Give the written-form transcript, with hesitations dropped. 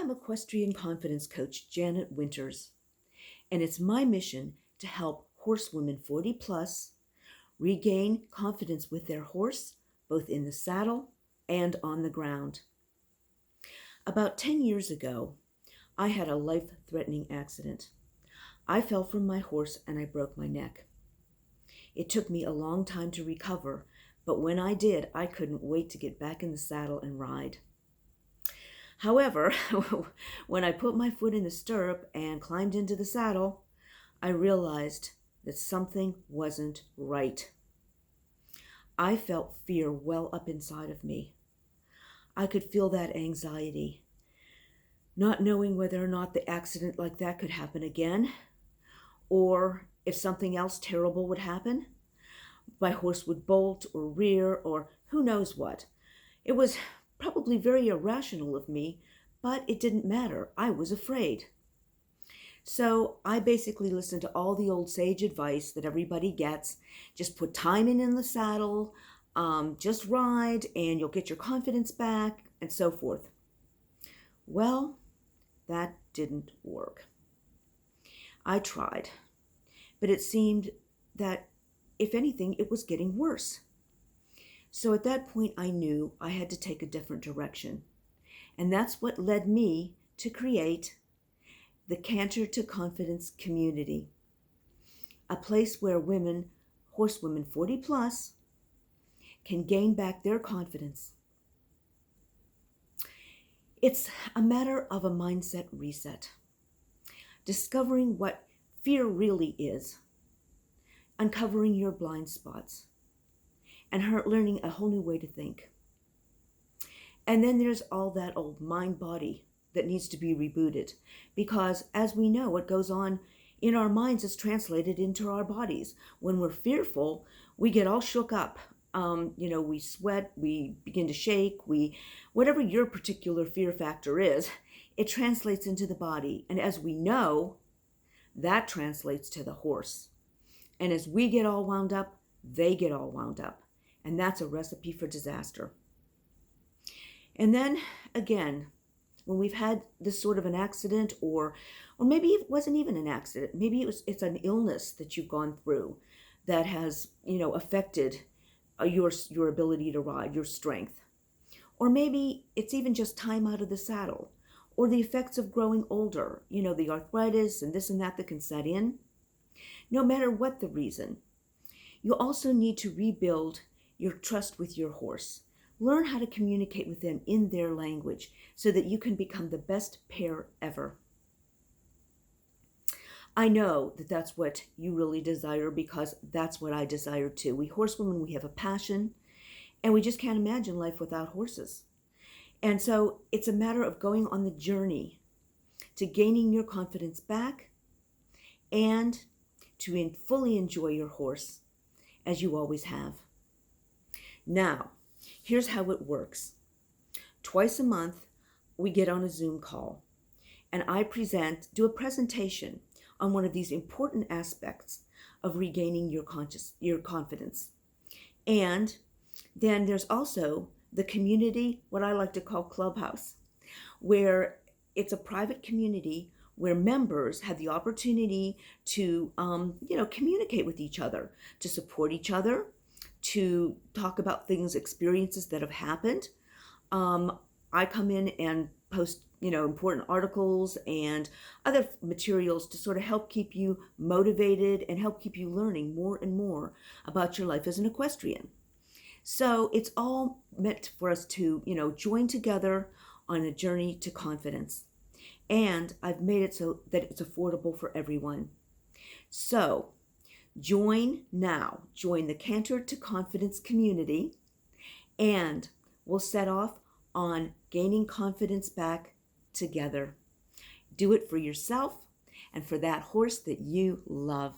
I'm equestrian confidence coach Janet Winters, and it's my mission to help horsewomen 40 plus regain confidence with their horse, both in the saddle and on the ground. About 10 years ago, I had a life-threatening accident. I fell from my horse and I broke my neck. It took me a long time to recover, but when I did, I couldn't wait to get back in the saddle and ride. However, when I put my foot in the stirrup and climbed into the saddle, I realized that something wasn't right. I felt fear well up inside of me. I could feel that anxiety, not knowing whether or not the accident like that could happen again, or if something else terrible would happen. My horse would bolt or rear or who knows what. It was probably very irrational of me, but it didn't matter. I was afraid. So I basically listened to all the old sage advice that everybody gets. Just put time in the saddle, just ride, and you'll get your confidence back, and so forth. Well, that didn't work. I tried, but it seemed that, if anything, it was getting worse. So at that point, I knew I had to take a different direction. And that's what led me to create the Canter to Confidence community, a place where women, horsewomen 40 plus, can gain back their confidence. It's a matter of a mindset reset, discovering what fear really is, uncovering your blind spots, and learning a whole new way to think. And then there's all that old mind-body that needs to be rebooted, because as we know, what goes on in our minds is translated into our bodies. When we're fearful, we get all shook up. We sweat, we begin to shake, whatever your particular fear factor is, it translates into the body. And as we know, that translates to the horse. And as we get all wound up, they get all wound up. And that's a recipe for disaster. And then again, when we've had this sort of an accident, or maybe it wasn't even an accident, maybe it's an illness that you've gone through that has, affected your ability to ride, your strength. Or maybe it's even just time out of the saddle, or the effects of growing older, the arthritis and this and that can set in. No matter what the reason, you also need to rebuild your trust with your horse. Learn how to communicate with them in their language so that you can become the best pair ever. I know that that's what you really desire, because that's what I desire too. We horsewomen, we have a passion, and we just can't imagine life without horses. And so it's a matter of going on the journey to gaining your confidence back and to fully enjoy your horse as you always have. Now, here's how it works. Twice a month, we get on a Zoom call, and I do a presentation on one of these important aspects of regaining your confidence. And then there's also the community, what I like to call Clubhouse, where it's a private community where members have the opportunity to, communicate with each other, to support each other, to talk about experiences that have happened. I come in and post, important articles and other materials to sort of help keep you motivated and help keep you learning more and more about your life as an equestrian. So it's all meant for us to, join together on a journey to confidence. And I've made it so that it's affordable for everyone. So join now. Join the Canter to Confidence community, and we'll set off on gaining confidence back together. Do it for yourself and for that horse that you love.